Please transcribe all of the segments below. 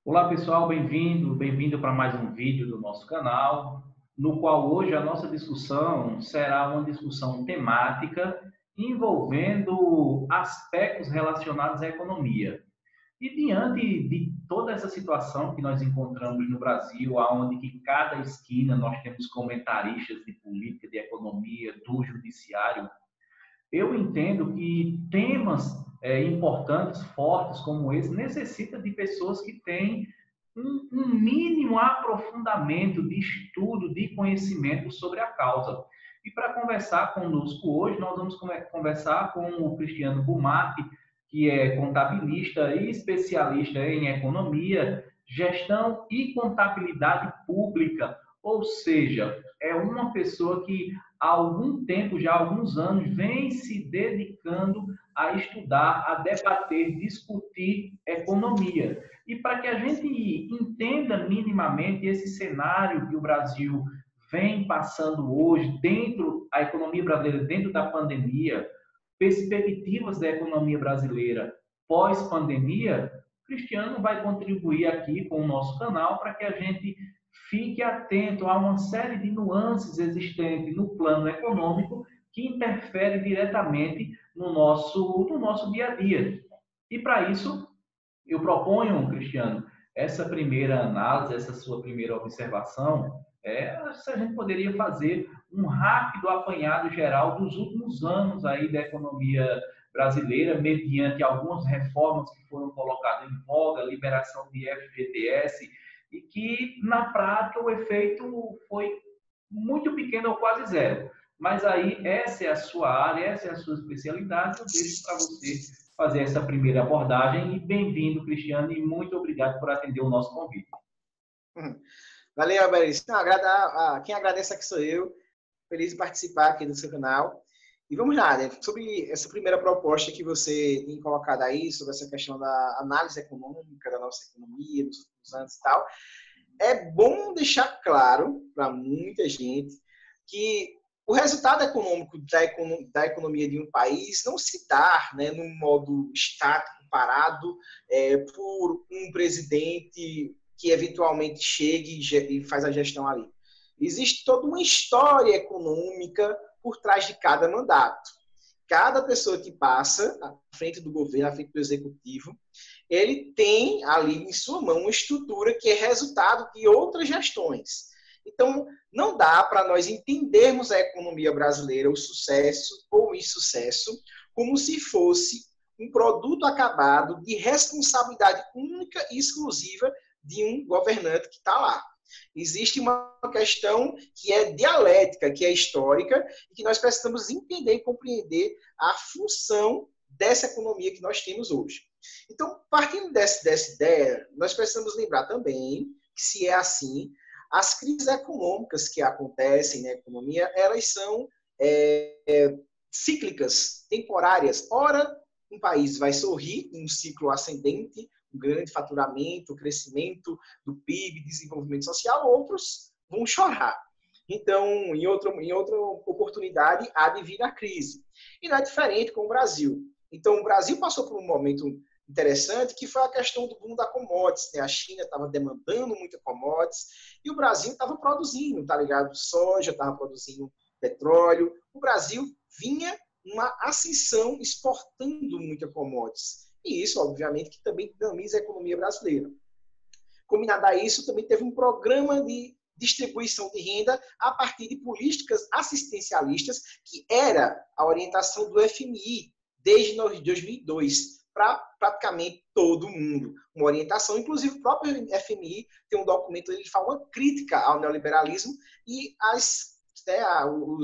Olá pessoal, bem-vindo para mais um vídeo do nosso canal, no qual hoje a nossa discussão será uma discussão temática envolvendo aspectos relacionados à economia. E diante de toda essa situação que nós encontramos no Brasil, onde que cada esquina nós temos comentaristas de política, de economia, do judiciário, eu entendo que temas importantes, fortes como esse, necessitam de pessoas que têm um mínimo aprofundamento de estudo, de conhecimento sobre a causa. E para conversar conosco hoje, nós vamos conversar com o Cristiano Bumarque, que é contabilista e especialista em economia, gestão e contabilidade pública, ou seja, é uma pessoa que há algum tempo, já há alguns anos, vem se dedicando a estudar, a debater, discutir economia. E para que a gente entenda minimamente esse cenário que o Brasil vem passando hoje, a economia brasileira, dentro da pandemia, perspectivas da economia brasileira pós-pandemia, Cristiano vai contribuir aqui com o nosso canal para que a gente fique atento a uma série de nuances existentes no plano econômico que interferem diretamente no nosso dia a dia. E para isso, eu proponho, Cristiano, essa primeira análise, essa sua primeira observação, se a gente poderia fazer um rápido apanhado geral dos últimos anos aí da economia brasileira, mediante algumas reformas que foram colocadas em voga, liberação de FGTS, e que, na prática, o efeito foi muito pequeno ou quase zero. Mas aí, essa é a sua área, essa é a sua especialidade, eu deixo para você fazer essa primeira abordagem. E bem-vindo, Cristiano, e muito obrigado por atender o nosso convite. Valeu, Alberis. Quem agradece aqui sou eu. Feliz de participar aqui do seu canal. E vamos lá, né? Sobre essa primeira proposta que você tem colocado aí, sobre essa questão da análise econômica da nossa economia, dos últimos anos e tal, é bom deixar claro para muita gente que o resultado econômico da economia de um país não se dá, né, num modo estático, parado, por um presidente que eventualmente chegue e faz a gestão ali. Existe toda uma história econômica por trás de cada mandato. Cada pessoa que passa à frente do governo, à frente do executivo, ele tem ali em sua mão uma estrutura que é resultado de outras gestões. Então, não dá para nós entendermos a economia brasileira, o sucesso ou o insucesso, como se fosse um produto acabado de responsabilidade única e exclusiva de um governante que está lá. Existe uma questão que é dialética, que é histórica, e que nós precisamos entender e compreender a função dessa economia que nós temos hoje. Então, partindo dessa ideia, nós precisamos lembrar também que, se é assim, as crises econômicas que acontecem na economia, elas são cíclicas, temporárias. Ora, um país vai sorrir em um ciclo ascendente, um grande faturamento, crescimento do PIB, desenvolvimento social, outros vão chorar. Então, em outra oportunidade, há de vir a crise. E não é diferente com o Brasil. Então, o Brasil passou por um momento interessante, que foi a questão do boom da commodities. Né? A China estava demandando muita commodities e o Brasil estava produzindo, tá ligado? Soja, estava produzindo petróleo. O Brasil vinha uma ascensão exportando muita commodities. E isso, obviamente, que também dinamiza a economia brasileira. Combinado a isso, também teve um programa de distribuição de renda a partir de políticas assistencialistas, que era a orientação do FMI desde 2002, para praticamente todo mundo. Uma orientação, inclusive o próprio FMI tem um documento onde ele fala uma crítica ao neoliberalismo e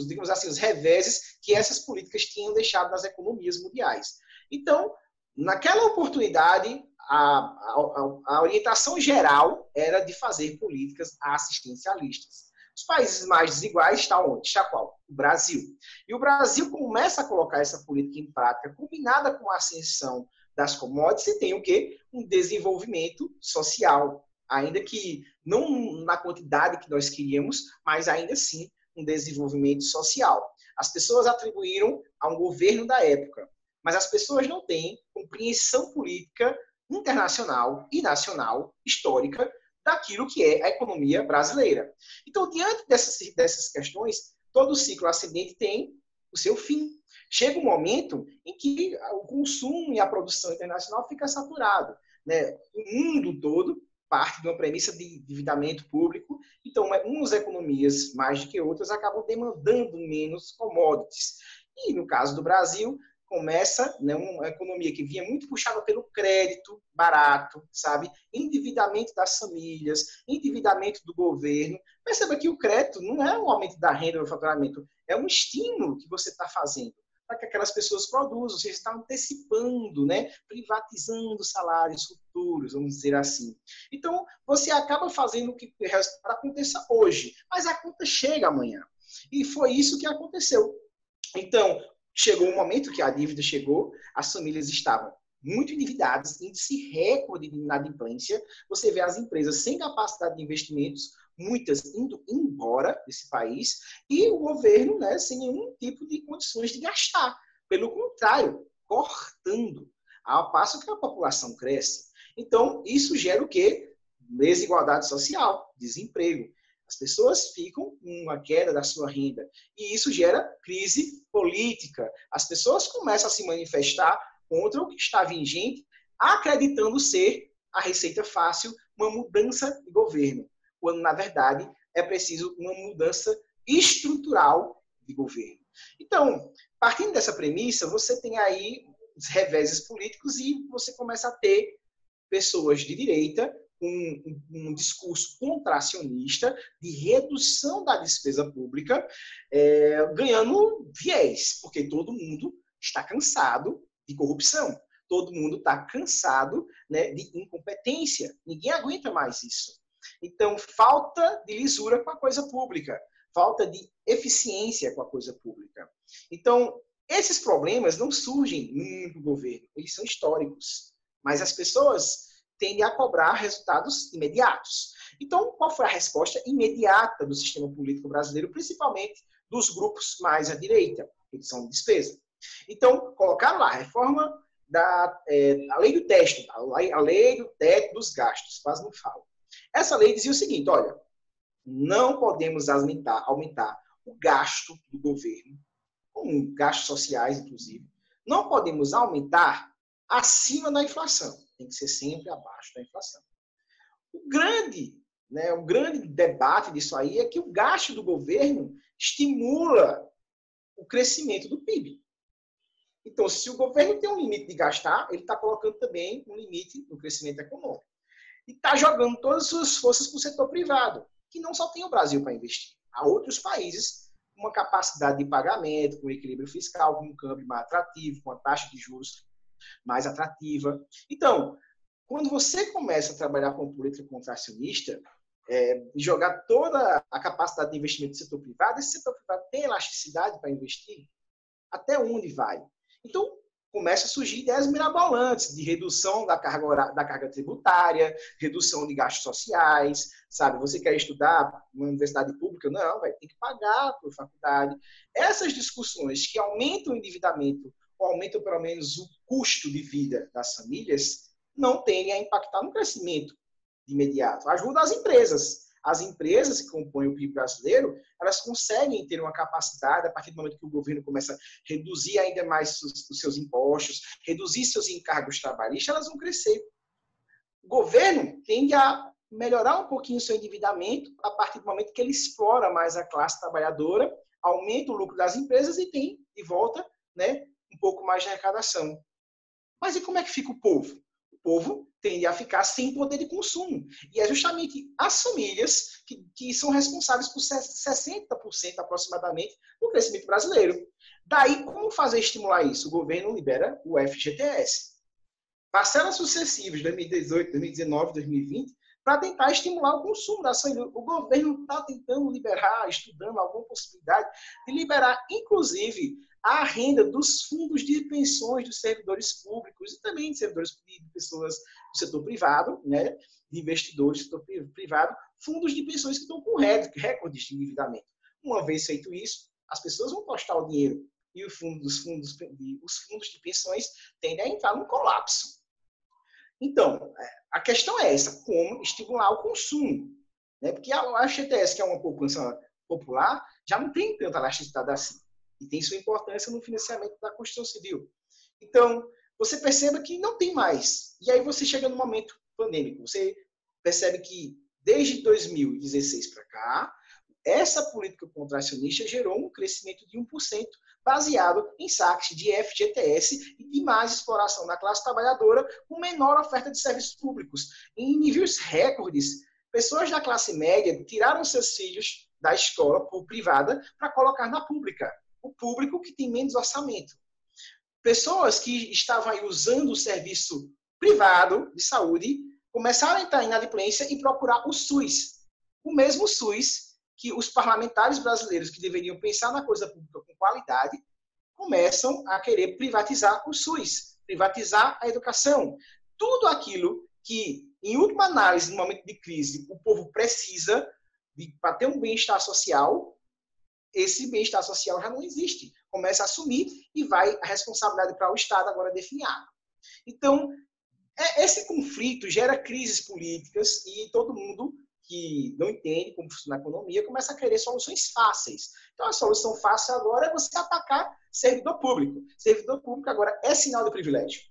digamos assim, os reveses que essas políticas tinham deixado nas economias mundiais. Então, naquela oportunidade, a orientação geral era de fazer políticas assistencialistas. Os países mais desiguais estão onde? Está qual? O Brasil. E o Brasil começa a colocar essa política em prática, combinada com a ascensão das commodities, e tem o quê? Um desenvolvimento social. Ainda que não na quantidade que nós queríamos, mas ainda assim um desenvolvimento social. As pessoas atribuíram a um governo da época, mas as pessoas não têm compreensão política internacional e nacional, histórica, daquilo que é a economia brasileira. Então, diante dessas questões, todo ciclo ascendente tem o seu fim. Chega um momento em que o consumo e a produção internacional fica saturado, né? O mundo todo parte de uma premissa de endividamento público, então umas economias, mais do que outras, acabam demandando menos commodities. E no caso do Brasil, começa, né, uma economia que vinha muito puxada pelo crédito barato, sabe? Endividamento das famílias, endividamento do governo. Perceba que o crédito não é um aumento da renda ou do faturamento, é um estímulo que você está fazendo para que aquelas pessoas produzam, você está antecipando, né? Privatizando salários futuros, vamos dizer assim. Então, você acaba fazendo o que o resultado aconteça hoje, mas a conta chega amanhã. E foi isso que aconteceu. Então, chegou um momento que a dívida chegou, as famílias estavam muito endividadas, índice recorde de inadimplência. Você vê as empresas sem capacidade de investimentos, muitas indo embora desse país, e o governo, né, sem nenhum tipo de condições de gastar. Pelo contrário, cortando, ao passo que a população cresce. Então, isso gera o quê? Desigualdade social, desemprego. As pessoas ficam com uma queda da sua renda. E isso gera crise política. As pessoas começam a se manifestar contra o que está vigente, acreditando ser a receita fácil, uma mudança de governo. Quando, na verdade, é preciso uma mudança estrutural de governo. Então, partindo dessa premissa, você tem aí os reveses políticos e você começa a ter pessoas de direita um discurso contracionista de redução da despesa pública, ganhando viés, porque todo mundo está cansado de corrupção, todo mundo está cansado, né, de incompetência, ninguém aguenta mais isso. Então, falta de lisura com a coisa pública, falta de eficiência com a coisa pública. Então, esses problemas não surgem no governo, eles são históricos, mas as pessoas tende a cobrar resultados imediatos. Então, qual foi a resposta imediata do sistema político brasileiro, principalmente dos grupos mais à direita, redução de despesa? Então, colocaram lá a reforma a lei do teto, a lei do teto dos gastos, quase não falo. Essa lei dizia o seguinte, olha, não podemos aumentar o gasto do governo, com gastos sociais, inclusive, não podemos aumentar acima da inflação. Tem que ser sempre abaixo da inflação. O grande debate disso aí é que o gasto do governo estimula o crescimento do PIB. Então, se o governo tem um limite de gastar, ele está colocando também um limite no crescimento econômico. E está jogando todas as suas forças para o setor privado, que não só tem o Brasil para investir. Há outros países com uma capacidade de pagamento, com equilíbrio fiscal, com um câmbio mais atrativo, com a taxa de juros mais atrativa. Então, quando você começa a trabalhar com política contracionista, e jogar toda a capacidade de investimento do setor privado, esse setor privado tem elasticidade para investir? Até onde vai? Então, começa a surgir ideias mirabolantes de redução da carga tributária, redução de gastos sociais, sabe? Você quer estudar numa universidade pública? Não, vai ter que pagar por faculdade. Essas discussões que aumentam o endividamento ou aumentam pelo menos o custo de vida das famílias, não tendem a impactar no crescimento de imediato. Ajuda as empresas. As empresas que compõem o PIB brasileiro, elas conseguem ter uma capacidade, a partir do momento que o governo começa a reduzir ainda mais os seus impostos, reduzir seus encargos trabalhistas, elas vão crescer. O governo tende a melhorar um pouquinho o seu endividamento a partir do momento que ele explora mais a classe trabalhadora, aumenta o lucro das empresas e tem, de volta, né, um pouco mais de arrecadação. Mas e como é que fica o povo? O povo tende a ficar sem poder de consumo. E é justamente as famílias que são responsáveis por 60% aproximadamente do crescimento brasileiro. Daí, como fazer estimular isso? O governo libera o FGTS. Parcelas sucessivas, 2018, 2019, 2020, para tentar estimular o consumo das famílias. O governo está tentando liberar, estudando alguma possibilidade de liberar, inclusive, a renda dos fundos de pensões dos servidores públicos e também de servidores de pessoas do setor privado, né, de investidores do setor privado, fundos de pensões que estão com recordes de endividamento. Uma vez feito isso, as pessoas vão postar o dinheiro e os fundos de pensões tendem a entrar num colapso. Então, a questão é essa, como estimular o consumo. Né? Porque a FGTS, que é uma poupança popular, já não tem tanta elasticidade assim. E tem sua importância no financiamento da construção civil. Então, você perceba que não tem mais. E aí você chega no momento pandêmico. Você percebe que desde 2016 para cá, essa política contracionista gerou um crescimento de 1%, baseado em saques de FGTS e de mais exploração da classe trabalhadora, com menor oferta de serviços públicos. Em níveis recordes, pessoas da classe média tiraram seus filhos da escola privada para colocar na pública, o público que tem menos orçamento. Pessoas que estavam aí usando o serviço privado de saúde começaram a entrar em inadimplência e procurar o SUS. O mesmo SUS que os parlamentares brasileiros que deveriam pensar na coisa pública com qualidade começam a querer privatizar o SUS, privatizar a educação. Tudo aquilo que, em última análise, no momento de crise, o povo precisa para ter um bem-estar social, esse bem-estar social já não existe. Começa a assumir e vai a responsabilidade para o Estado agora definhar. Então, esse conflito gera crises políticas e todo mundo que não entende como funciona a economia começa a querer soluções fáceis. Então, a solução fácil agora é você atacar servidor público. Servidor público agora é sinal de privilégio.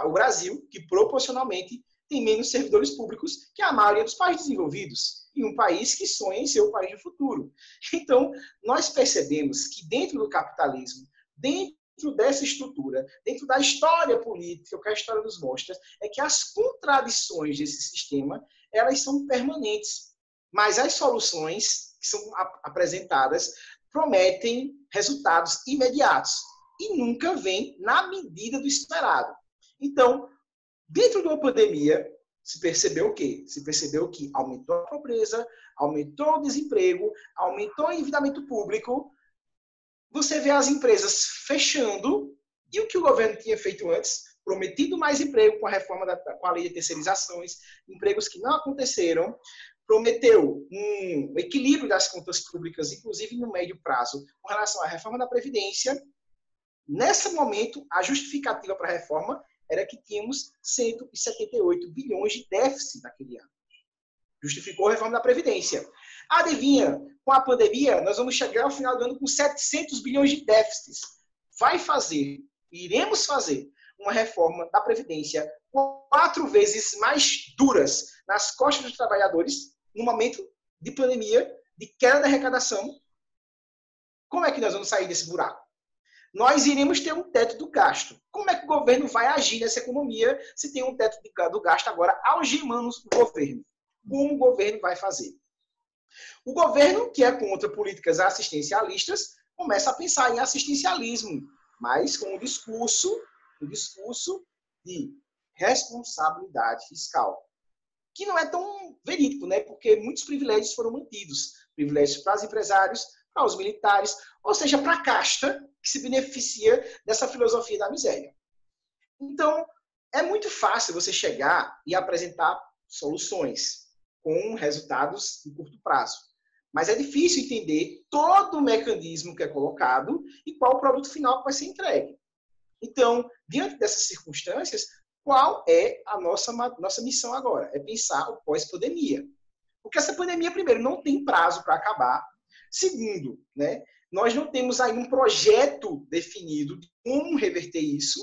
O Brasil, que proporcionalmente tem menos servidores públicos que a maioria dos países desenvolvidos, e um país que sonha em ser o país do futuro. Então, nós percebemos que dentro do capitalismo, dentro dessa estrutura, dentro da história política, o que a história nos mostra, é que as contradições desse sistema, elas são permanentes. Mas as soluções que são apresentadas prometem resultados imediatos e nunca vêm na medida do esperado. Então, dentro de uma pandemia, se percebeu o quê? Se percebeu que aumentou a pobreza, aumentou o desemprego, aumentou o endividamento público. Você vê as empresas fechando, e o que o governo tinha feito antes, prometido mais emprego com a reforma com a lei de terceirizações, empregos que não aconteceram, prometeu um equilíbrio das contas públicas, inclusive no médio prazo, com relação à reforma da Previdência. Nesse momento, a justificativa para a reforma era que tínhamos 178 bilhões de déficit naquele ano. Justificou a reforma da Previdência. Adivinha, com a pandemia, nós vamos chegar ao final do ano com 700 bilhões de déficits. Iremos fazer uma reforma da Previdência 4 vezes mais duras nas costas dos trabalhadores, no momento de pandemia, de queda da arrecadação. Como é que nós vamos sair desse buraco? Nós iremos ter um teto do gasto. Como é que o governo vai agir nessa economia se tem um teto do gasto agora algemando o governo? Como o governo vai fazer? O governo, que é contra políticas assistencialistas, começa a pensar em assistencialismo, mas com um discurso de responsabilidade fiscal, que não é tão verídico, né? Porque muitos privilégios foram mantidos. Privilégios para os empresários, para os militares, ou seja, para a casta que se beneficia dessa filosofia da miséria. Então, é muito fácil você chegar e apresentar soluções com resultados em curto prazo. Mas é difícil entender todo o mecanismo que é colocado e qual o produto final que vai ser entregue. Então, diante dessas circunstâncias, qual é a nossa missão agora? É pensar o pós-pandemia. Porque essa pandemia, primeiro, não tem prazo para acabar. Segundo, né, nós não temos aí um projeto definido de como reverter isso.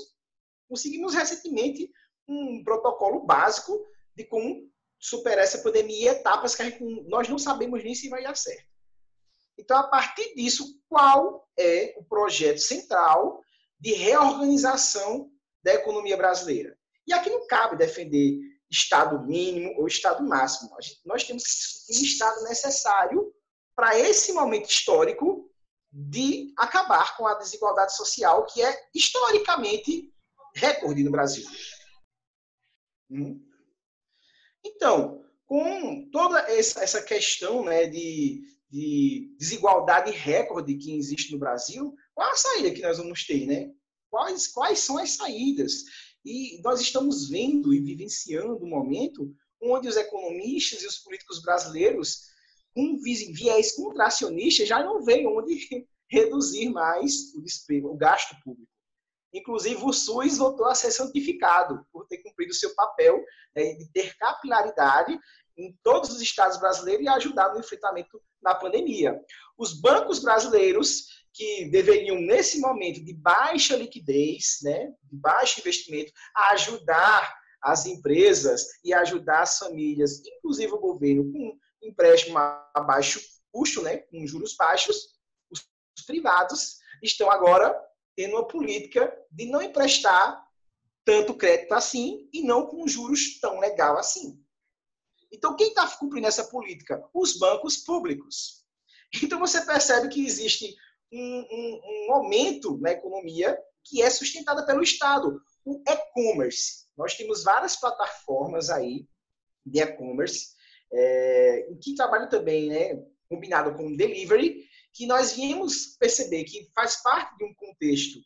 Conseguimos recentemente um protocolo básico de como superar essa pandemia e etapas que nós não sabemos nem se vai dar certo. Então, a partir disso, qual é o projeto central de reorganização da economia brasileira? E aqui não cabe defender Estado mínimo ou Estado máximo. Nós temos um Estado necessário para esse momento histórico de acabar com a desigualdade social, que é historicamente recorde no Brasil. Então, com toda essa questão, né, de desigualdade recorde que existe no Brasil, qual a saída que nós vamos ter, né? Quais são as saídas? E nós estamos vendo e vivenciando um momento onde os economistas e os políticos brasileiros, com viés contracionista, já não veem onde reduzir mais o gasto público. Inclusive, o SUS voltou a ser santificado por ter cumprido o seu papel, né, de ter capilaridade em todos os estados brasileiros e ajudar no enfrentamento da pandemia. Os bancos brasileiros, que deveriam, nesse momento de baixa liquidez, né, de baixo investimento, ajudar as empresas e ajudar as famílias, inclusive o governo, com empréstimo a baixo custo, né, com juros baixos, os privados estão agora tendo uma política de não emprestar tanto crédito assim e não com juros tão legal assim. Então, quem está cumprindo essa política? Os bancos públicos. Então, você percebe que existe um aumento na economia que é sustentada pelo Estado. O e-commerce. Nós temos várias plataformas aí de e-commerce, que trabalham também, né, combinado com o delivery, que nós viemos perceber que faz parte de um contexto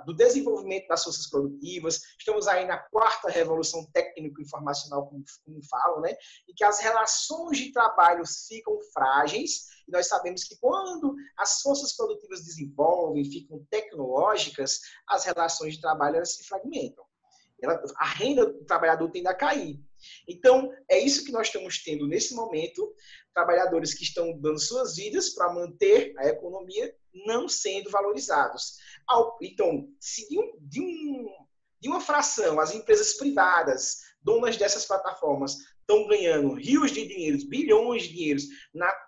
do desenvolvimento das forças produtivas. Estamos aí na 4ª revolução técnico-informacional, como falam, né? E que as relações de trabalho ficam frágeis. E nós sabemos que quando as forças produtivas desenvolvem, ficam tecnológicas, as relações de trabalho elas se fragmentam. A renda do trabalhador tende a cair. Então, é isso que nós estamos tendo nesse momento, trabalhadores que estão dando suas vidas para manter a economia não sendo valorizados. Então, se de uma fração, as empresas privadas, donas dessas plataformas, estão ganhando rios de dinheiros, bilhões de dinheiros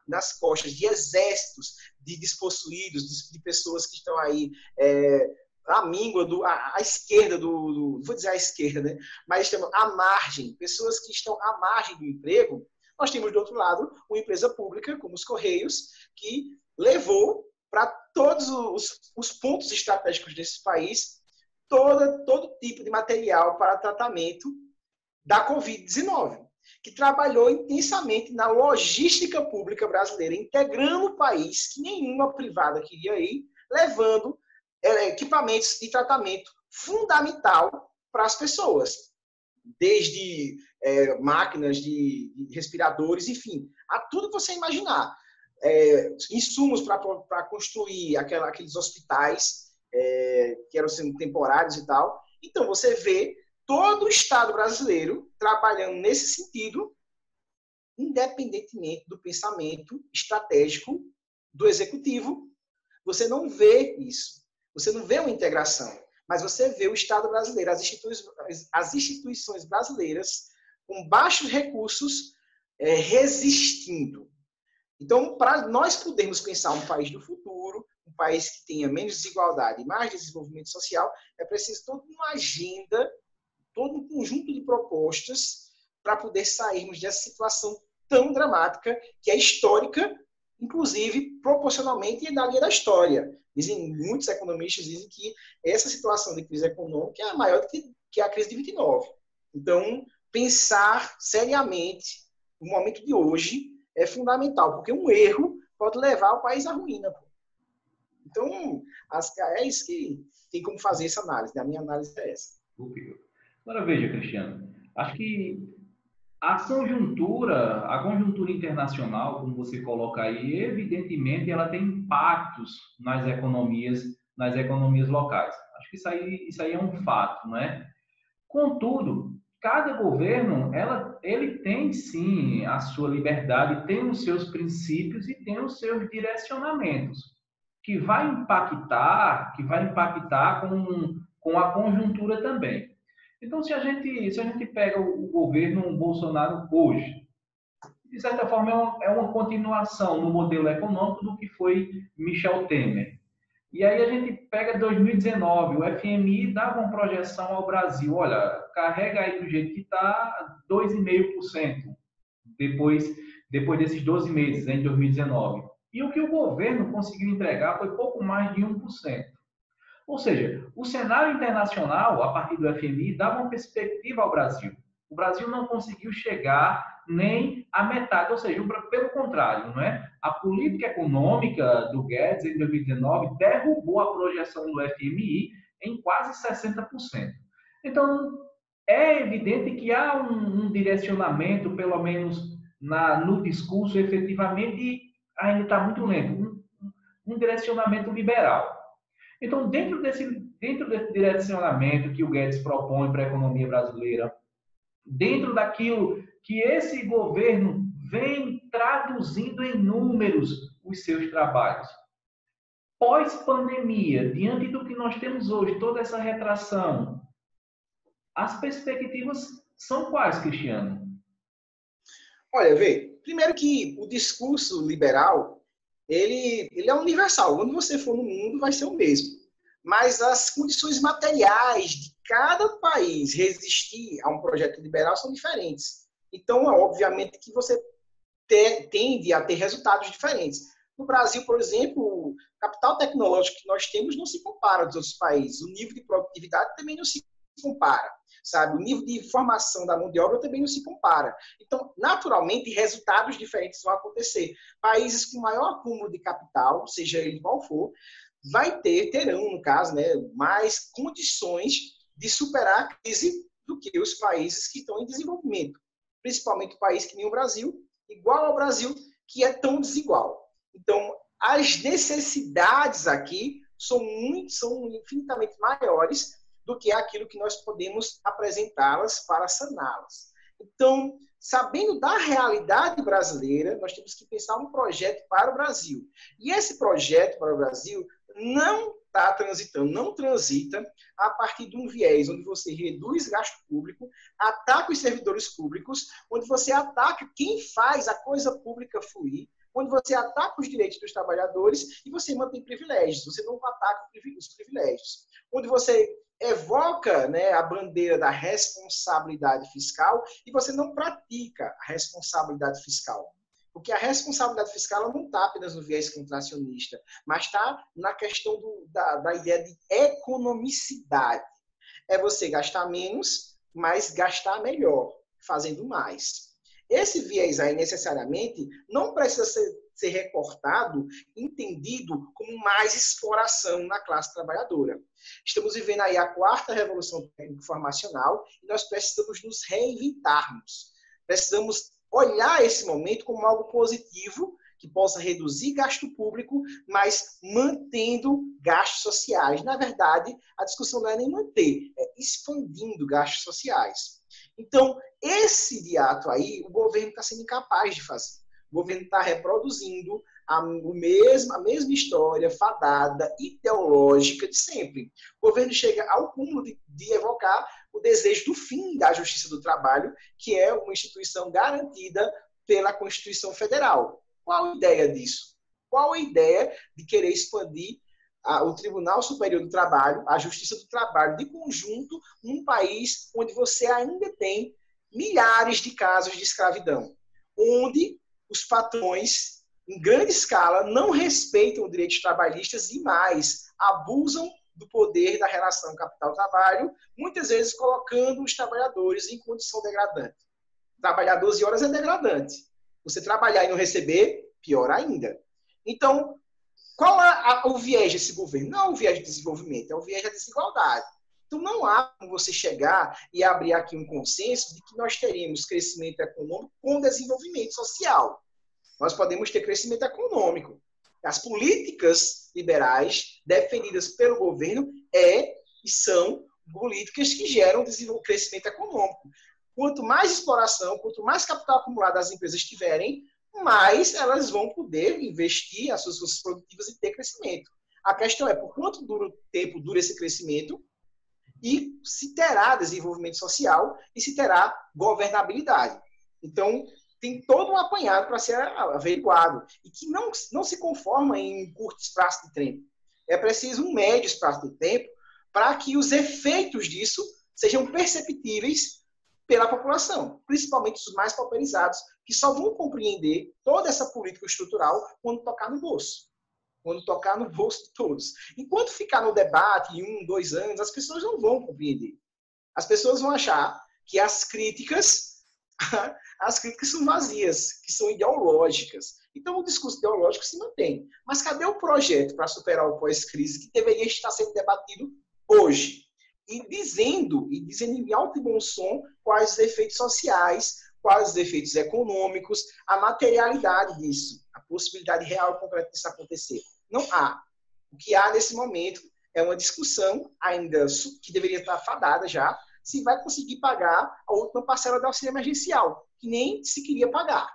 nas costas de exércitos de despossuídos, de pessoas que estão aí à míngua, à esquerda vou dizer à esquerda, né? Mas à margem, pessoas que estão à margem do emprego. Nós temos, do outro lado, uma empresa pública, como os Correios, que levou para todos os pontos estratégicos desse país todo tipo de material para tratamento da Covid-19, que trabalhou intensamente na logística pública brasileira, integrando o país, que nenhuma privada queria ir, levando equipamentos de tratamento fundamental para as pessoas, desde máquinas de respiradores, enfim, a tudo que você imaginar. Insumos para construir aqueles hospitais que eram temporários e tal. Então, você vê todo o Estado brasileiro trabalhando nesse sentido, independentemente do pensamento estratégico do executivo. Você não vê isso. Você não vê uma integração, mas você vê o Estado brasileiro, as instituições brasileiras com baixos recursos resistindo. Então, para nós podermos pensar um país do futuro, um país que tenha menos desigualdade e mais desenvolvimento social, é preciso toda uma agenda, todo um conjunto de propostas para poder sairmos dessa situação tão dramática, que é histórica, inclusive proporcionalmente na linha da história. Muitos economistas dizem que essa situação de crise econômica é maior do que a crise de 29. Então, pensar seriamente no momento de hoje é fundamental, porque um erro pode levar o país à ruína. Então, é isso que tem como fazer essa análise. A minha análise é essa. Agora veja, Cristiano, acho que a conjuntura internacional, como você coloca aí, evidentemente ela tem impactos nas economias locais. Acho que isso aí é um fato, não é? Contudo, cada governo, ele tem sim a sua liberdade, tem os seus princípios e tem os seus direcionamentos, que vai impactar com a conjuntura também. Então, se a gente pega o governo Bolsonaro hoje, de certa forma é uma continuação no modelo econômico do que foi Michel Temer. E aí a gente pega 2019, o FMI dava uma projeção ao Brasil, olha, carrega aí do jeito que está, 2,5% depois desses 12 meses, em 2019. E o que o governo conseguiu entregar foi pouco mais de 1%. Ou seja, o cenário internacional, a partir do FMI, dava uma perspectiva ao Brasil. O Brasil não conseguiu chegar nem à metade, ou seja, pelo contrário, não é? A política econômica do Guedes, em 2019, derrubou a projeção do FMI em quase 60%. Então, é evidente que há um direcionamento, pelo menos no discurso, efetivamente, ainda está muito lento, um direcionamento liberal. Então, dentro dentro desse direcionamento que o Guedes propõe para a economia brasileira, dentro daquilo que esse governo vem traduzindo em números os seus trabalhos. Pós-pandemia, diante do que nós temos hoje, toda essa retração, as perspectivas são quais, Cristiano? Olha, vê, primeiro que o discurso liberal, ele é universal. Onde você for no mundo, vai ser o mesmo. Mas as condições materiais de cada país resistir a um projeto liberal são diferentes. Então, obviamente que você tende a ter resultados diferentes. No Brasil, por exemplo, o capital tecnológico que nós temos não se compara aos outros países. O nível de produtividade também não se compara, sabe? O nível de formação da mão de obra também não se compara. Então, naturalmente, resultados diferentes vão acontecer. Países com maior acúmulo de capital, seja ele qual for, terão, no caso, né, mais condições de superar a crise do que os países que estão em desenvolvimento. Principalmente o país que nem o Brasil, igual ao Brasil, que é tão desigual. Então, as necessidades aqui são infinitamente maiores do que aquilo que nós podemos apresentá-las para saná-las. Então, sabendo da realidade brasileira, nós temos que pensar um projeto para o Brasil. E esse projeto para o Brasil não transita a partir de um viés onde você reduz gasto público, ataca os servidores públicos, onde você ataca quem faz a coisa pública fluir, onde você ataca os direitos dos trabalhadores e você mantém privilégios, você não ataca os privilégios. Onde você evoca, né, a bandeira da responsabilidade fiscal e você não pratica a responsabilidade fiscal. Porque a responsabilidade fiscal não está apenas no viés contracionista, mas está na questão da ideia de economicidade. É você gastar menos, mas gastar melhor, fazendo mais. Esse viés aí, necessariamente, não precisa ser recortado, entendido como mais exploração na classe trabalhadora. Estamos vivendo aí a 4ª revolução técnico-informacional e nós precisamos nos reinventarmos. Precisamos olhar esse momento como algo positivo, que possa reduzir gasto público, mas mantendo gastos sociais. Na verdade, a discussão não é nem manter, é expandindo gastos sociais. Então, esse ato aí, o governo está sendo incapaz de fazer. O governo está reproduzindo a mesma história fadada, ideológica de sempre. O governo chega ao cúmulo de evocar o desejo do fim da Justiça do Trabalho, que é uma instituição garantida pela Constituição Federal. Qual a ideia disso? Qual a ideia de querer expandir o Tribunal Superior do Trabalho, a Justiça do Trabalho, de conjunto, num país onde você ainda tem milhares de casos de escravidão, onde os patrões, em grande escala, não respeitam os direitos trabalhistas e mais, abusam do poder da relação capital-trabalho, muitas vezes colocando os trabalhadores em condição degradante. Trabalhar 12 horas é degradante. Você trabalhar e não receber, pior ainda. Então, qual é o viés desse governo? Não é o viés de desenvolvimento, é o viés da desigualdade. Então, não há como você chegar e abrir aqui um consenso de que nós teremos crescimento econômico com desenvolvimento social. Nós podemos ter crescimento econômico. As políticas liberais defendidas pelo governo são políticas que geram crescimento econômico. Quanto mais exploração, quanto mais capital acumulado as empresas tiverem, mais elas vão poder investir as suas forças produtivas e ter crescimento. A questão é por quanto tempo dura esse crescimento e se terá desenvolvimento social e se terá governabilidade. Então, tem todo um apanhado para ser averiguado e que não se conforma em curto espaço de tempo. É preciso um médio espaço de tempo para que os efeitos disso sejam perceptíveis pela população, principalmente os mais pauperizados, que só vão compreender toda essa política estrutural quando tocar no bolso. Quando tocar no bolso de todos. Enquanto ficar no debate em 1, 2 anos, as pessoas não vão compreender. As pessoas vão achar que as críticas são vazias, que são ideológicas. Então, o discurso ideológico se mantém. Mas cadê o projeto para superar o pós-crise que deveria estar sendo debatido hoje? E dizendo em alto e bom som quais os efeitos sociais, quais os efeitos econômicos, a materialidade disso, a possibilidade real e concreta disso acontecer. Não há. O que há nesse momento é uma discussão ainda que deveria estar fadada já, se vai conseguir pagar a última parcela do auxílio emergencial, que nem se queria pagar.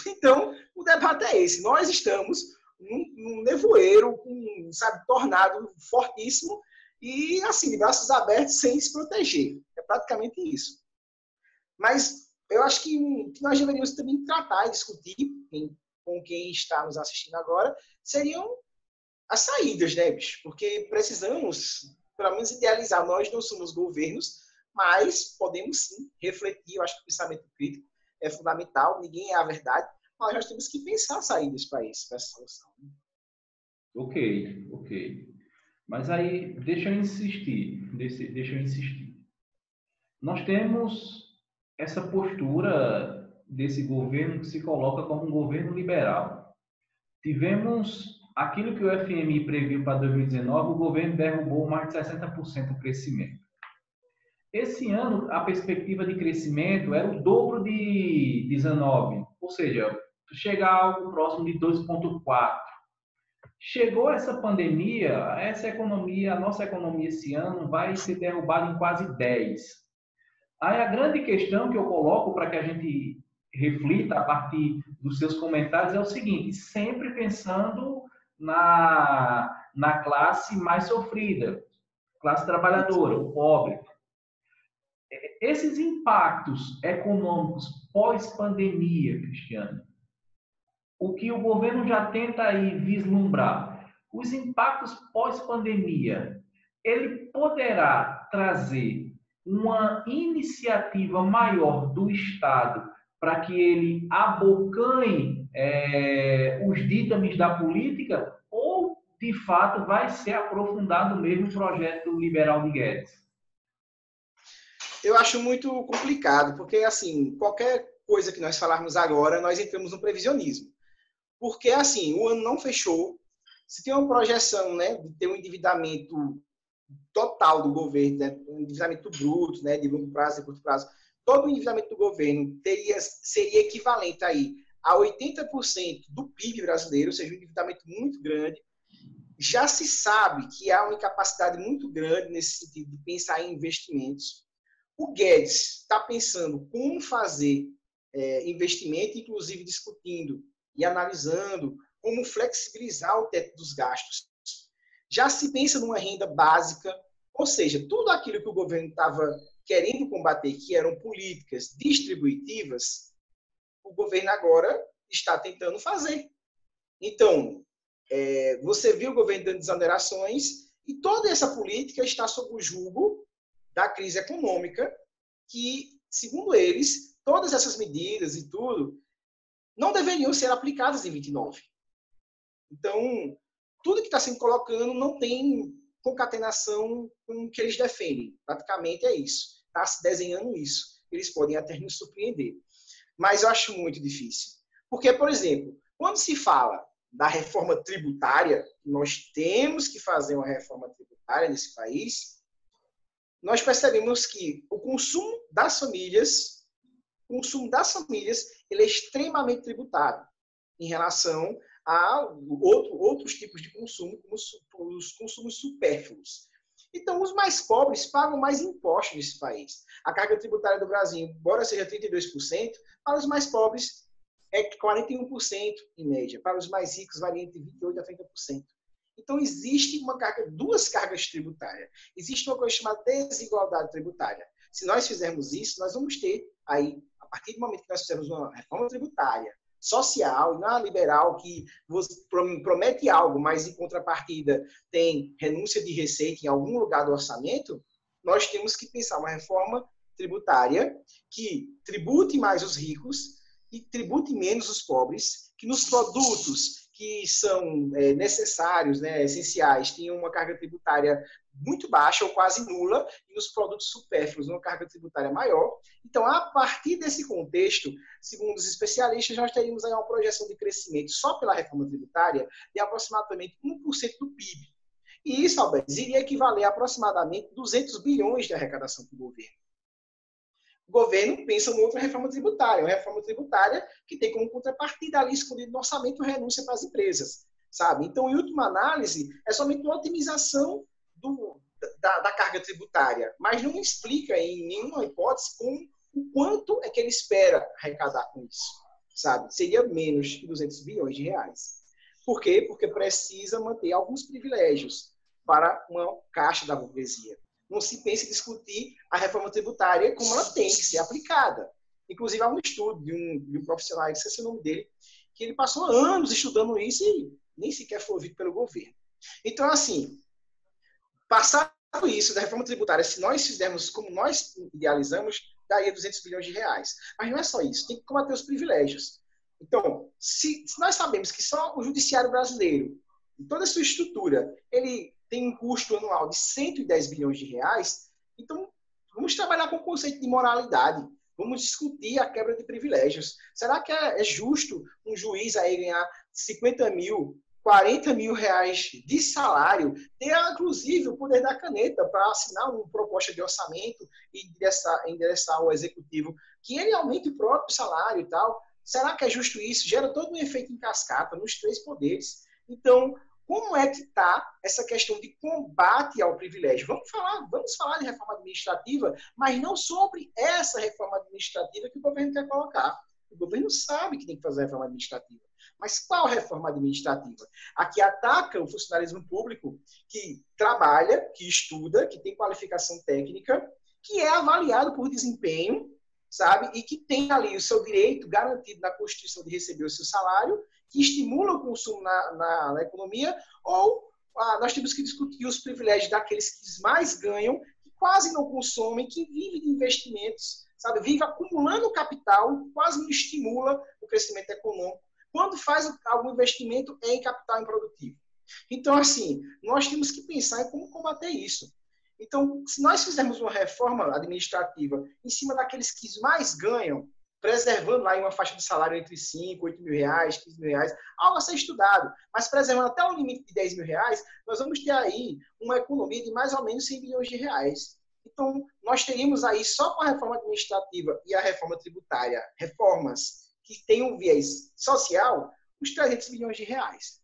Então, o debate é esse. Nós estamos num nevoeiro, sabe, tornado fortíssimo e, assim, de braços abertos, sem se proteger. É praticamente isso. Mas eu acho que nós deveríamos também tratar e discutir com quem está nos assistindo agora, seriam as saídas, né, bicho? Porque precisamos, pelo menos, idealizar. Nós não somos governos, mas podemos sim refletir. Eu acho que o pensamento crítico é fundamental, ninguém é a verdade, mas nós temos que pensar saídas para isso, para essa solução. Ok. Mas aí, deixa eu insistir. Nós temos essa postura desse governo que se coloca como um governo liberal. Tivemos aquilo que o FMI previu para 2019, o governo derrubou mais de 60% do crescimento. Esse ano, a perspectiva de crescimento era o dobro de 19, ou seja, chegar a algo próximo de 2,4. Chegou essa pandemia, a nossa economia esse ano vai ser derrubada em quase 10. Aí a grande questão que eu coloco para que a gente reflita a partir dos seus comentários é o seguinte, sempre pensando na classe mais sofrida, classe trabalhadora, o pobre. Esses impactos econômicos pós-pandemia, Cristiano, o que o governo já tenta aí vislumbrar, os impactos pós-pandemia, ele poderá trazer uma iniciativa maior do Estado para que ele abocanhe os ditames da política ou, de fato, vai ser aprofundado mesmo o projeto liberal de Guedes? Eu acho muito complicado, porque, assim, qualquer coisa que nós falarmos agora, nós entramos no previsionismo. Porque, assim, o ano não fechou, se tem uma projeção, né, de ter um endividamento total do governo, né, um endividamento bruto, né, de longo prazo e curto prazo, todo o endividamento do governo seria equivalente aí a 80% do PIB brasileiro, ou seja, um endividamento muito grande. Já se sabe que há uma incapacidade muito grande nesse sentido de pensar em investimentos. O Guedes está pensando como fazer investimento, inclusive discutindo e analisando como flexibilizar o teto dos gastos. Já se pensa numa renda básica, ou seja, tudo aquilo que o governo estava querendo combater, que eram políticas distributivas, o governo agora está tentando fazer. Então, você viu o governo dando desonerações e toda essa política está sob o jugo da crise econômica que, segundo eles, todas essas medidas e tudo não deveriam ser aplicadas em 29. Então, tudo que está sendo colocando não tem concatenação com o que eles defendem. Praticamente é isso. Está se desenhando isso. Eles podem até nos surpreender. Mas eu acho muito difícil. Porque, por exemplo, quando se fala da reforma tributária, nós temos que fazer uma reforma tributária nesse país, nós percebemos que o consumo das famílias, ele é extremamente tributado em relação a outros tipos de consumo, como os consumos supérfluos. Então, os mais pobres pagam mais impostos nesse país. A carga tributária do Brasil, embora seja 32%, para os mais pobres é 41% em média. Para os mais ricos, varia entre 28% a 30%. Então, existe duas cargas tributárias. Existe uma coisa chamada desigualdade tributária. Se nós fizermos isso, nós vamos ter aí, a partir do momento que nós fizermos uma reforma tributária social e não liberal, que promete algo, mas em contrapartida tem renúncia de receita em algum lugar do orçamento, nós temos que pensar uma reforma tributária que tribute mais os ricos e tribute menos os pobres, que nos produtos que são necessários, né, essenciais, tenham uma carga tributária muito baixa ou quase nula, e nos produtos supérfluos uma carga tributária maior. Então, a partir desse contexto, segundo os especialistas, nós teríamos aí uma projeção de crescimento só pela reforma tributária de aproximadamente 1% do PIB. E isso, Alberto, iria equivaler a aproximadamente 200 bilhões de arrecadação para o governo. O governo pensa em outra reforma tributária, uma reforma tributária que tem como contrapartida ali escondido no orçamento renúncia para as empresas, sabe? Então, em última análise, é somente uma otimização da carga tributária, mas não explica em nenhuma hipótese o quanto é que ele espera arrecadar com isso, sabe? Seria menos de 200 bilhões de reais. Por quê? Porque precisa manter alguns privilégios para uma caixa da burguesia. Não se pensa em discutir a reforma tributária como ela tem que ser aplicada. Inclusive, há um estudo de um profissional, esqueci o nome dele, que ele passou anos estudando isso e nem sequer foi ouvido pelo governo. Então, assim, passado isso da reforma tributária, se nós fizermos como nós idealizamos, daria 200 bilhões de reais. Mas não é só isso, tem que combater os privilégios. Então, se nós sabemos que só o judiciário brasileiro, em toda a sua estrutura, ele tem um custo anual de 110 bilhões de reais, então vamos trabalhar com o conceito de moralidade. Vamos discutir a quebra de privilégios. Será que é justo um juiz aí ganhar 50 mil, 40 mil reais de salário, ter, inclusive, o poder da caneta para assinar uma proposta de orçamento e endereçar ao executivo que ele aumente o próprio salário e tal? Será que é justo isso? Gera todo um efeito em cascata nos três poderes. Então, como é que está essa questão de combate ao privilégio? Vamos falar de reforma administrativa, mas não sobre essa reforma administrativa que o governo quer colocar. O governo sabe que tem que fazer a reforma administrativa. Mas qual reforma administrativa? A que ataca o funcionalismo público, que trabalha, que estuda, que tem qualificação técnica, que é avaliado por desempenho, sabe? E que tem ali o seu direito garantido na Constituição de receber o seu salário, que estimula o consumo na economia, ou nós temos que discutir os privilégios daqueles que mais ganham, que quase não consomem, que vivem de investimentos, sabe? Vive acumulando capital, quase não estimula o crescimento econômico. Quando faz algum investimento em capital improdutivo. Então, assim, nós temos que pensar em como combater isso. Então, se nós fizermos uma reforma administrativa em cima daqueles que mais ganham, preservando lá em uma faixa de salário entre 5, 8 mil reais, 15 mil reais, algo a ser estudado, mas preservando até o limite de 10 mil reais, nós vamos ter aí uma economia de mais ou menos 100 bilhões de reais. Então, nós teríamos aí, só com a reforma administrativa e a reforma tributária, reformas que tem um viés social, uns 300 bilhões de reais.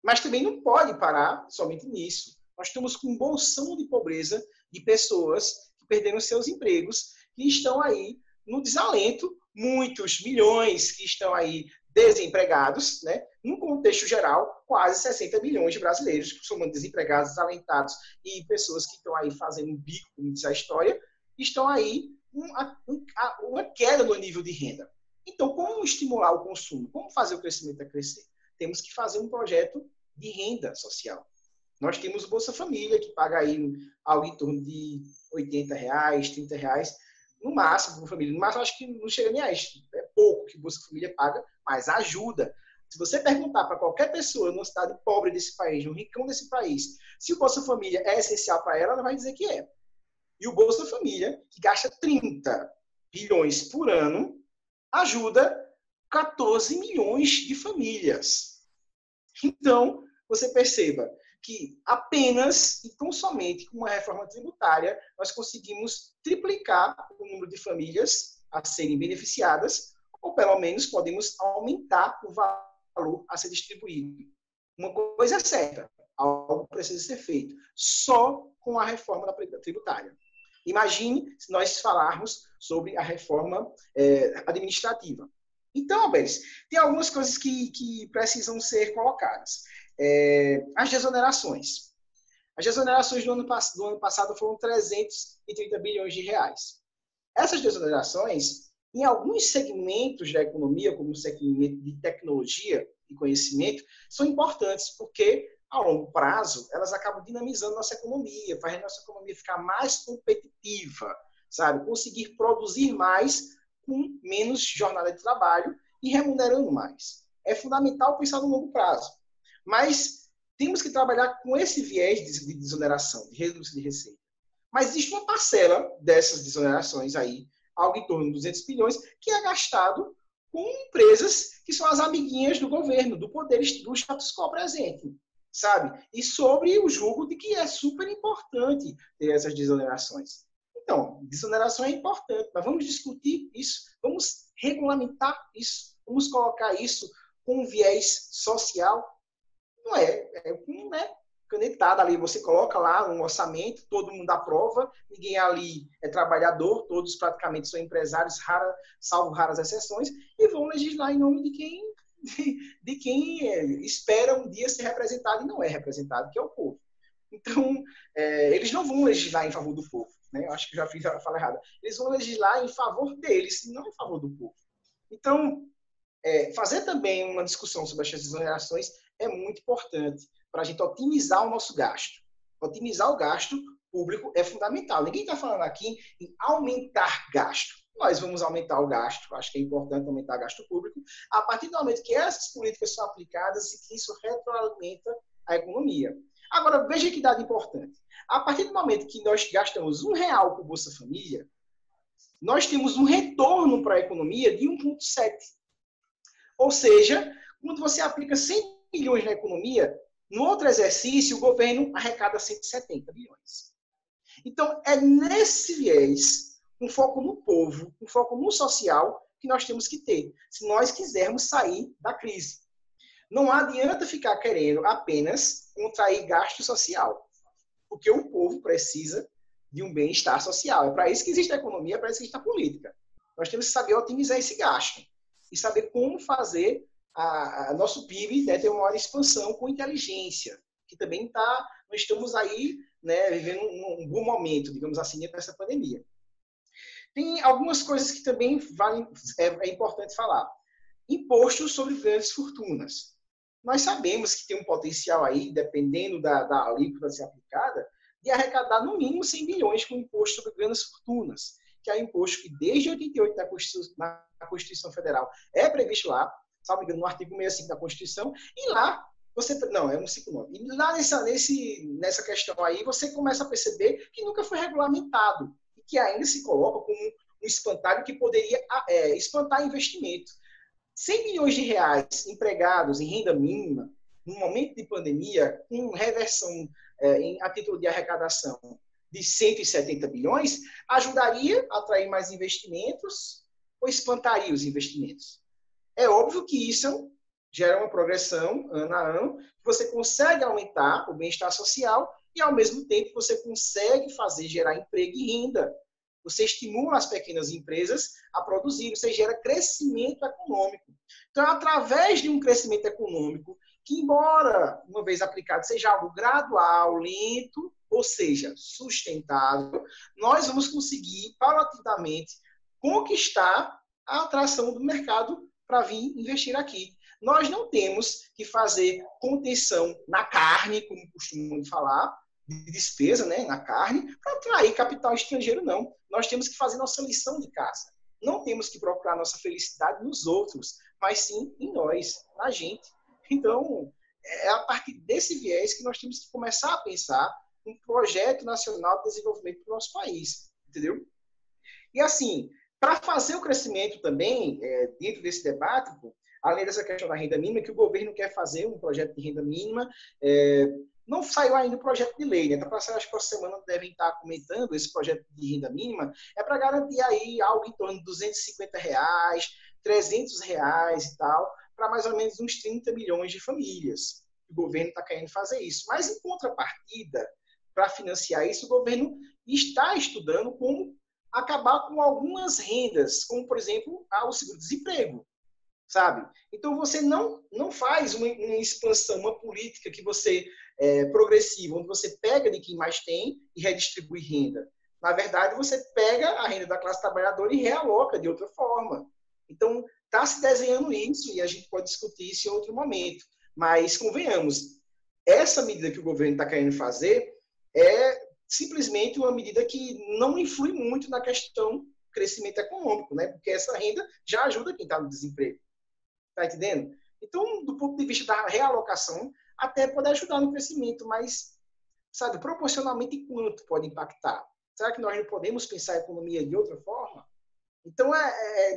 Mas também não pode parar somente nisso. Nós estamos com um bolsão de pobreza de pessoas que perderam seus empregos, que estão aí no desalento, muitos milhões que estão aí desempregados, né? Num contexto geral, quase 60 milhões de brasileiros, que são desempregados, desalentados, e pessoas que estão aí fazendo um bico, como diz a história, estão aí uma queda no nível de renda. Então, como estimular o consumo? Como fazer o crescimento a crescer? Temos que fazer um projeto de renda social. Nós temos o Bolsa Família, que paga aí algo em torno de R$80, R$30, no máximo, para a família. No máximo, acho que não chega nem a isso. É pouco que o Bolsa Família paga, mas ajuda. Se você perguntar para qualquer pessoa numa cidade pobre desse país, no rincão desse país, se o Bolsa Família é essencial para ela vai dizer que é. E o Bolsa Família, que gasta 30 bilhões por ano, ajuda 14 milhões de famílias. Então, você perceba que apenas e tão somente com uma reforma tributária nós conseguimos triplicar o número de famílias a serem beneficiadas, ou pelo menos podemos aumentar o valor a ser distribuído. Uma coisa é certa, algo precisa ser feito, só com a reforma da tributária. Imagine se nós falarmos sobre a reforma administrativa. Então, Alberes, tem algumas coisas que precisam ser colocadas. As desonerações. As desonerações do ano passado foram 330 bilhões de reais. Essas desonerações, em alguns segmentos da economia, como o segmento de tecnologia e conhecimento, são importantes, porque a longo prazo, elas acabam dinamizando nossa economia, fazendo nossa economia ficar mais competitiva, sabe? Conseguir produzir mais com menos jornada de trabalho e remunerando mais. É fundamental pensar no longo prazo. Mas temos que trabalhar com esse viés de desoneração, de redução de receita. Mas existe uma parcela dessas desonerações aí, algo em torno de 200 bilhões, que é gastado com empresas que são as amiguinhas do governo, do poder, do status quo presente, sabe? E sobre o julgo de que é super importante ter essas desonerações. Então, desoneração é importante, mas vamos discutir isso, vamos regulamentar isso, vamos colocar isso com um viés social. Não é canetada ali, você coloca lá um orçamento, todo mundo aprova, ninguém ali é trabalhador, todos praticamente são empresários, salvo raras exceções, e vão legislar em nome de quem espera um dia ser representado e não é representado, que é o povo. Então, eles não vão legislar em favor do povo, né? Eu acho que já fiz a fala errada. Eles vão legislar em favor deles, e não em favor do povo. Então, fazer também uma discussão sobre essas exonerações é muito importante para a gente otimizar o nosso gasto. Otimizar o gasto público é fundamental. Ninguém está falando aqui em aumentar gasto. Nós vamos aumentar o gasto, acho que é importante aumentar o gasto público, a partir do momento que essas políticas são aplicadas e que isso retroalimenta a economia. Agora, veja que dado importante. A partir do momento que nós gastamos R$1 por Bolsa Família, nós temos um retorno para a economia de 1,7. Ou seja, quando você aplica 100 milhões na economia, no outro exercício, o governo arrecada 170 bilhões. Então, é nesse viés, com foco no povo, com foco no social, que nós temos que ter, se nós quisermos sair da crise. Não adianta ficar querendo apenas contrair gasto social, porque o povo precisa de um bem-estar social. É para isso que existe a economia, é para isso que existe a política. Nós temos que saber otimizar esse gasto e saber como fazer a nosso PIB, né, ter uma maior expansão com inteligência, que também nós estamos aí, né, vivendo um bom momento, digamos assim, nessa pandemia. Tem algumas coisas que também é importante falar. Imposto sobre grandes fortunas. Nós sabemos que tem um potencial aí, dependendo da alíquota a ser aplicada, de arrecadar no mínimo 100 bilhões com imposto sobre grandes fortunas, que é um imposto que desde 88 na Constituição Federal é previsto lá, salvo engano, no artigo 65 da Constituição, e lá você... Não, é 159. E lá nessa questão aí, você começa a perceber que nunca foi regulamentado, e que ainda se coloca como um espantalho que poderia espantar investimento. 100 bilhões de reais empregados em renda mínima, num momento de pandemia, com reversão a título de arrecadação de 170 bilhões, ajudaria a atrair mais investimentos ou espantaria os investimentos? É óbvio que isso gera uma progressão, ano a ano, que você consegue aumentar o bem-estar social e, ao mesmo tempo, você consegue gerar emprego e renda. Você estimula as pequenas empresas a produzir, você gera crescimento econômico. Então, através de um crescimento econômico, que, embora, uma vez aplicado, seja algo gradual, lento, ou seja, sustentável, nós vamos conseguir, paulatinamente, conquistar a atração do mercado para vir investir aqui. Nós não temos que fazer contenção na carne, como costumam falar, de despesa, né, na carne, para atrair capital estrangeiro, não. Nós temos que fazer nossa lição de casa. Não temos que procurar nossa felicidade nos outros, mas sim em nós, na gente. Então, é a partir desse viés que nós temos que começar a pensar um projeto nacional de desenvolvimento para o nosso país, entendeu? E assim, para fazer o crescimento também, dentro desse debate, além dessa questão da renda mínima, que o governo quer fazer um projeto de renda mínima, não saiu ainda o projeto de lei, né? Então, acho que essa semana devem estar comentando esse projeto de renda mínima, é para garantir aí algo em torno de R$250, R$300 e tal, para mais ou menos uns 30 milhões de famílias. O governo está querendo fazer isso. Mas, em contrapartida, para financiar isso, o governo está estudando como acabar com algumas rendas, como, por exemplo, o seguro-desemprego, sabe? Então, você não faz uma expansão, uma política que você progressiva, onde você pega de quem mais tem e redistribui renda. Na verdade, você pega a renda da classe trabalhadora e realoca de outra forma. Então, está se desenhando isso e a gente pode discutir isso em outro momento. Mas, convenhamos, essa medida que o governo está querendo fazer é simplesmente uma medida que não influi muito na questão do crescimento econômico, né? Porque essa renda já ajuda quem está no desemprego. Está entendendo? Então, do ponto de vista da realocação, até pode ajudar no crescimento, mas, sabe, proporcionalmente quanto pode impactar? Será que nós não podemos pensar a economia de outra forma? Então,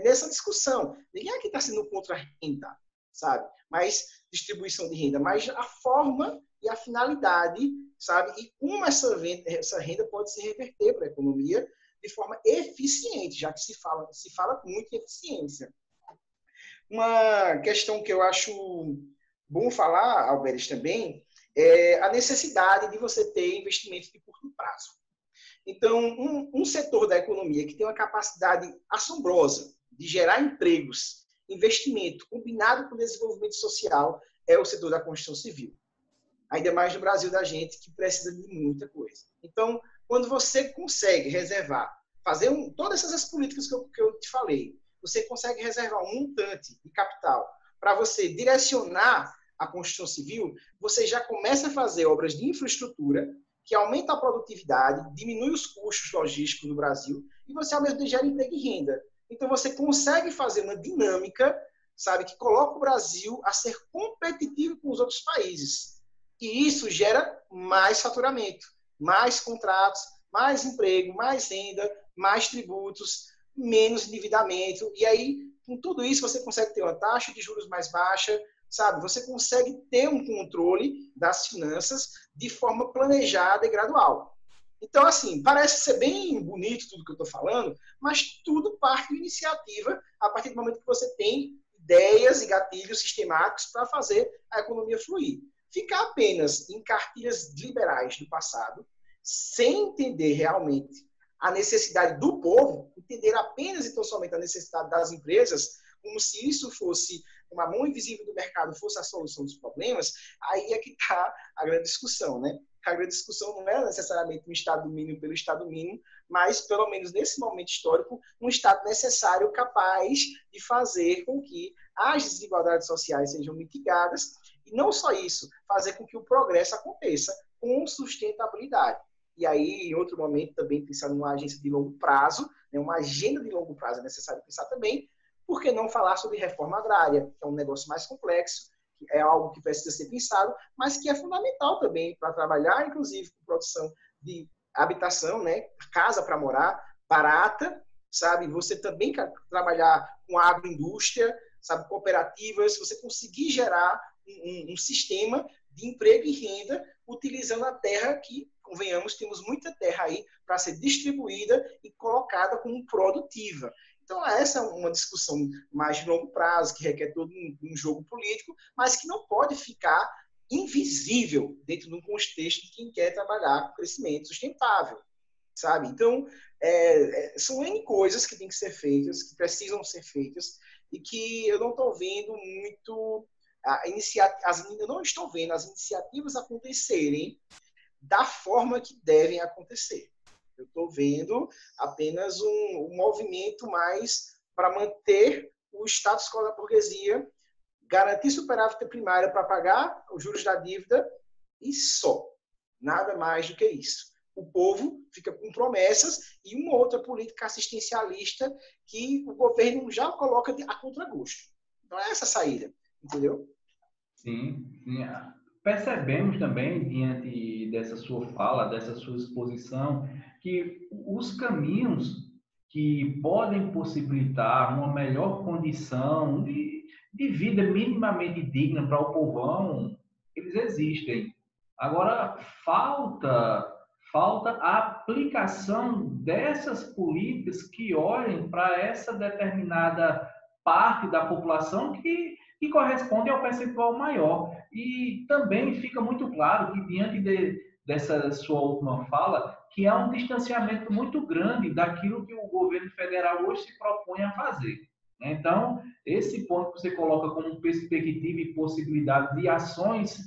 nessa discussão, ninguém aqui está sendo contra a renda, sabe? Mas distribuição de renda, mas a forma e a finalidade, sabe? E como essa renda pode se reverter para a economia de forma eficiente, já que se fala muito em eficiência. Uma questão que eu acho bom falar, Alberes, também, a necessidade de você ter investimentos de curto prazo. Então, um setor da economia que tem uma capacidade assombrosa de gerar empregos, investimento, combinado com desenvolvimento social, é o setor da construção civil. Ainda mais no Brasil da gente, que precisa de muita coisa. Então, quando você consegue reservar, fazer todas essas políticas que eu te falei, você consegue reservar um montante de capital para você direcionar a construção civil, você já começa a fazer obras de infraestrutura que aumenta a produtividade, diminui os custos logísticos no Brasil e você, ao mesmo tempo, gera emprego e renda. Então, você consegue fazer uma dinâmica, sabe, que coloca o Brasil a ser competitivo com os outros países. E isso gera mais faturamento, mais contratos, mais emprego, mais renda, mais tributos, menos endividamento. E aí, com tudo isso, você consegue ter uma taxa de juros mais baixa, sabe? Você consegue ter um controle das finanças de forma planejada e gradual. Então, assim, parece ser bem bonito tudo que eu estou falando, mas tudo parte de iniciativa a partir do momento que você tem ideias e gatilhos sistemáticos para fazer a economia fluir. Ficar apenas em cartilhas liberais do passado, sem entender realmente a necessidade do povo, entender apenas e tão somente a necessidade das empresas, como se isso fosse uma mão invisível do mercado, fosse a solução dos problemas, aí é que está a grande discussão, né? A grande discussão não é necessariamente um Estado mínimo pelo Estado mínimo, mas, pelo menos nesse momento histórico, um Estado necessário capaz de fazer com que as desigualdades sociais sejam mitigadas e não só isso, fazer com que o progresso aconteça com sustentabilidade. E aí, em outro momento, também pensar numa agência de longo prazo, né, uma agenda de longo prazo é necessário pensar também. Por que não falar sobre reforma agrária, que é um negócio mais complexo, que é algo que precisa ser pensado, mas que é fundamental também para trabalhar, inclusive, com produção de habitação, né, casa para morar, barata, sabe? Você também trabalhar com a agroindústria, sabe, cooperativas, você conseguir gerar um sistema de emprego e renda utilizando a terra que, convenhamos, temos muita terra aí para ser distribuída e colocada como produtiva. Então, essa é uma discussão mais de longo prazo, que requer todo um jogo político, mas que não pode ficar invisível dentro de um contexto de quem quer trabalhar com crescimento sustentável, sabe? Então, são N coisas que têm que ser feitas, que precisam ser feitas, e que eu não estou vendo muito... eu não estou vendo as iniciativas acontecerem da forma que devem acontecer. Eu estou vendo apenas um movimento mais para manter o status quo da burguesia, garantir superávit primário para pagar os juros da dívida e só. Nada mais do que isso. O povo fica com promessas e uma outra política assistencialista que o governo já coloca a contragosto. Então é essa a saída, entendeu? Sim, sim. Percebemos também, diante dessa sua fala, dessa sua exposição, que os caminhos que podem possibilitar uma melhor condição de vida minimamente digna para o povão, eles existem. Agora, falta a aplicação dessas políticas que olhem para essa determinada parte da população que corresponde ao percentual maior. E também fica muito claro que, diante dessa sua última fala, que há um distanciamento muito grande daquilo que o governo federal hoje se propõe a fazer. Então, esse ponto que você coloca como perspectiva e possibilidade de ações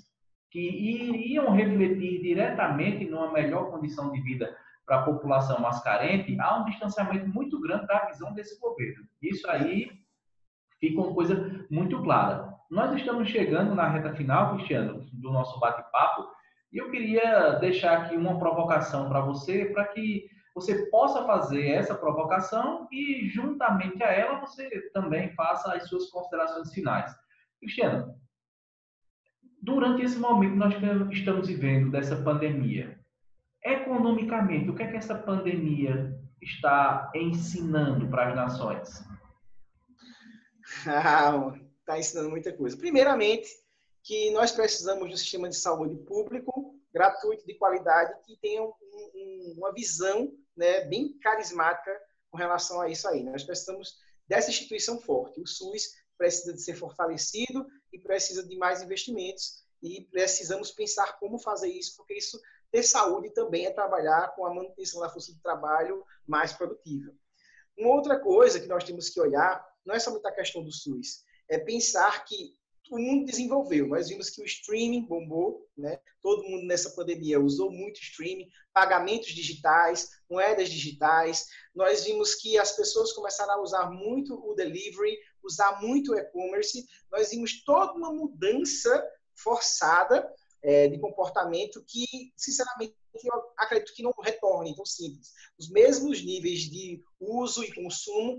que iriam refletir diretamente numa melhor condição de vida para a população mais carente, há um distanciamento muito grande da visão desse governo. Isso aí fica uma coisa muito clara. Nós estamos chegando na reta final, Cristiano, do nosso bate-papo, e eu queria deixar aqui uma provocação para você, para que você possa fazer essa provocação e, juntamente a ela, você também faça as suas considerações finais. Cristiano, durante esse momento que nós estamos vivendo dessa pandemia, economicamente, o que é que essa pandemia está ensinando para as nações? Está ensinando muita coisa. Primeiramente, que nós precisamos de um sistema de saúde público, gratuito, de qualidade, que tenha uma visão, né, bem carismática com relação a isso aí. Nós precisamos dessa instituição forte. O SUS precisa de ser fortalecido e precisa de mais investimentos. e precisamos pensar como fazer isso, porque isso, ter saúde também é trabalhar com a manutenção da força de trabalho mais produtiva. Uma outra coisa que nós temos que olhar, não é somente a questão do SUS, é pensar que o mundo desenvolveu. Nós vimos que o streaming bombou, né? Todo mundo nessa pandemia usou muito streaming, pagamentos digitais, moedas digitais. Nós vimos que as pessoas começaram a usar muito o delivery, usar muito o e-commerce. Nós vimos toda uma mudança forçada de comportamento que, sinceramente, eu acredito que não retorne tão simples. Os mesmos níveis de uso e consumo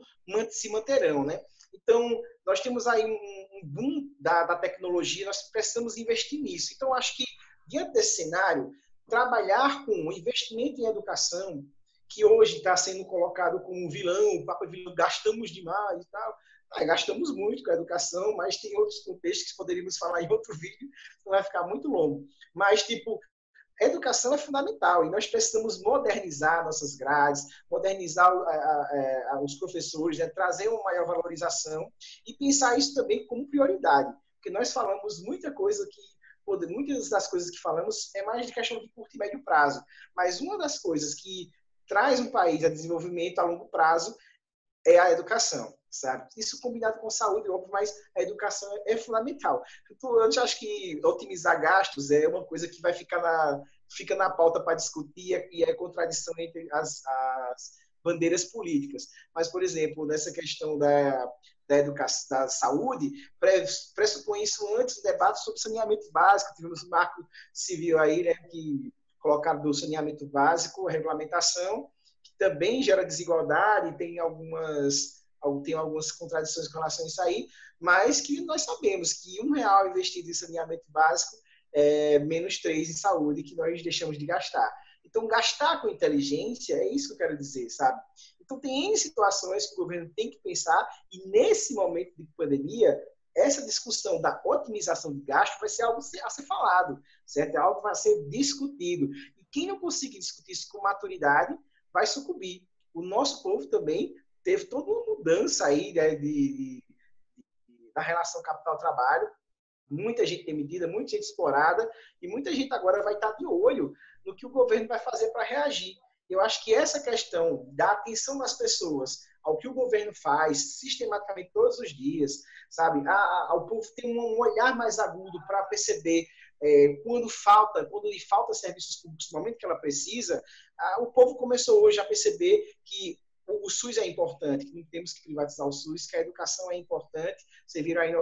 se manterão, né? Então, nós temos aí um boom da tecnologia, nós precisamos investir nisso. Então, acho que, diante desse cenário, trabalhar com investimento em educação, que hoje está sendo colocado como um vilão, o Papa vilão, gastamos demais e tal. Gastamos muito com a educação, mas tem outros contextos que poderíamos falar em outro vídeo, não vai ficar muito longo. Mas, tipo, a educação é fundamental e nós precisamos modernizar nossas grades, modernizar os professores, né? Trazer uma maior valorização e pensar isso também como prioridade, porque nós falamos muita coisa que, muitas das coisas que falamos é mais de questão de curto e médio prazo, mas uma das coisas que traz um país a desenvolvimento a longo prazo é a educação, sabe? Isso combinado com saúde, óbvio, mas a educação é fundamental. Então, eu acho que otimizar gastos é uma coisa que vai fica na pauta para discutir e é contradição entre as bandeiras políticas. Mas, por exemplo, nessa questão da educação, da saúde, pressupõe isso antes do debate sobre saneamento básico. Tivemos um marco civil aí, né, que colocaram do saneamento básico, a regulamentação, que também gera desigualdade, tem algumas contradições com relação a isso aí, mas que nós sabemos que R$1 investido em saneamento básico é menos 3 em saúde que nós deixamos de gastar. Então, gastar com inteligência é isso que eu quero dizer, sabe? Então, tem N situações que o governo tem que pensar e, nesse momento de pandemia, essa discussão da otimização de gasto vai ser algo a ser falado, certo? É algo que vai ser discutido. E quem não conseguir discutir isso com maturidade vai sucumbir. O nosso povo também teve toda uma mudança aí, né, da relação capital-trabalho, muita gente demitida, muita gente explorada, e muita gente agora vai estar de olho no que o governo vai fazer para reagir. Eu acho que essa questão da atenção das pessoas ao que o governo faz sistematicamente todos os dias, sabe? O povo tem um olhar mais agudo para perceber quando lhe falta serviços públicos no momento que ela precisa. O povo começou hoje a perceber que o SUS é importante, que não temos que privatizar o SUS, que a educação é importante. Vocês viram aí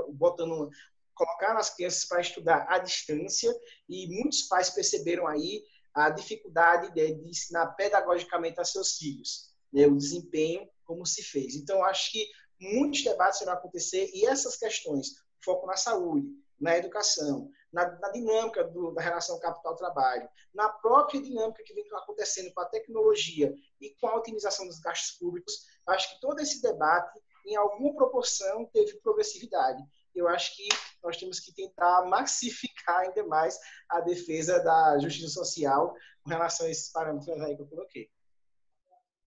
colocar as crianças para estudar à distância, e muitos pais perceberam aí a dificuldade de ensinar pedagogicamente a seus filhos, né, o desempenho como se fez. Então, acho que muitos debates vão acontecer e essas questões, foco na saúde, na educação, na dinâmica da relação capital-trabalho, na própria dinâmica que vem acontecendo com a tecnologia e com a otimização dos gastos públicos, acho que todo esse debate, em alguma proporção, teve progressividade. Eu acho que nós temos que tentar massificar ainda mais a defesa da justiça social com relação a esses parâmetros aí que eu coloquei.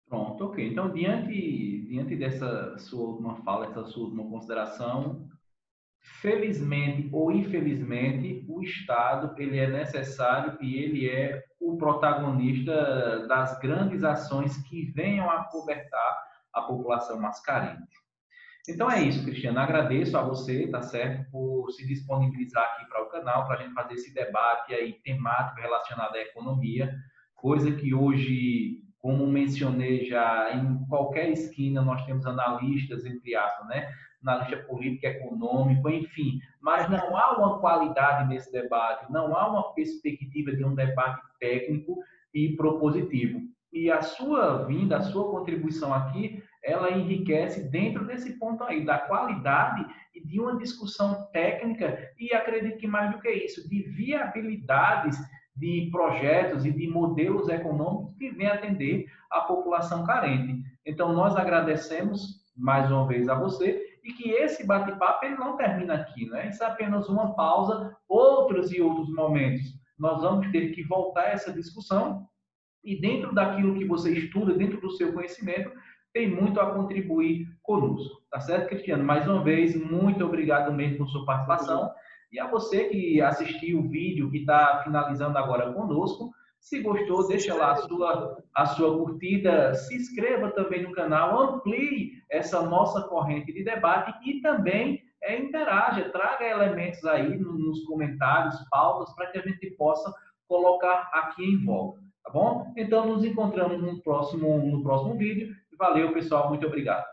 Pronto, ok. Então, diante dessa sua última fala, essa sua última consideração, felizmente ou infelizmente, o Estado ele é necessário e ele é o protagonista das grandes ações que venham a cobertar a população mais carente. Então é isso, Cristiano. Agradeço a você, tá certo, por se disponibilizar aqui para o canal, para a gente fazer esse debate aí temático relacionado à economia, coisa que hoje, como mencionei já, em qualquer esquina nós temos analistas, entre aspas, né? Analista político, econômico, enfim. Mas não há uma qualidade nesse debate, não há uma perspectiva de um debate técnico e propositivo. E a sua vinda, a sua contribuição aqui, ela enriquece dentro desse ponto aí, da qualidade e de uma discussão técnica e acredito que mais do que isso, de viabilidades de projetos e de modelos econômicos que venham atender a população carente. Então, nós agradecemos mais uma vez a você e que esse bate-papo ele não termina aqui, né? Isso é apenas uma pausa, outros e outros momentos. Nós vamos ter que voltar a essa discussão e dentro daquilo que você estuda, dentro do seu conhecimento, tem muito a contribuir conosco. Tá certo, Cristiano? Mais uma vez, muito obrigado mesmo por sua participação. E a você que assistiu o vídeo, que está finalizando agora conosco, se gostou, deixa lá a sua curtida, se inscreva também no canal, amplie essa nossa corrente de debate e também interaja, traga elementos aí nos comentários, pautas, para que a gente possa colocar aqui em voga, tá bom? Então, nos encontramos no próximo vídeo. Valeu, pessoal, muito obrigado.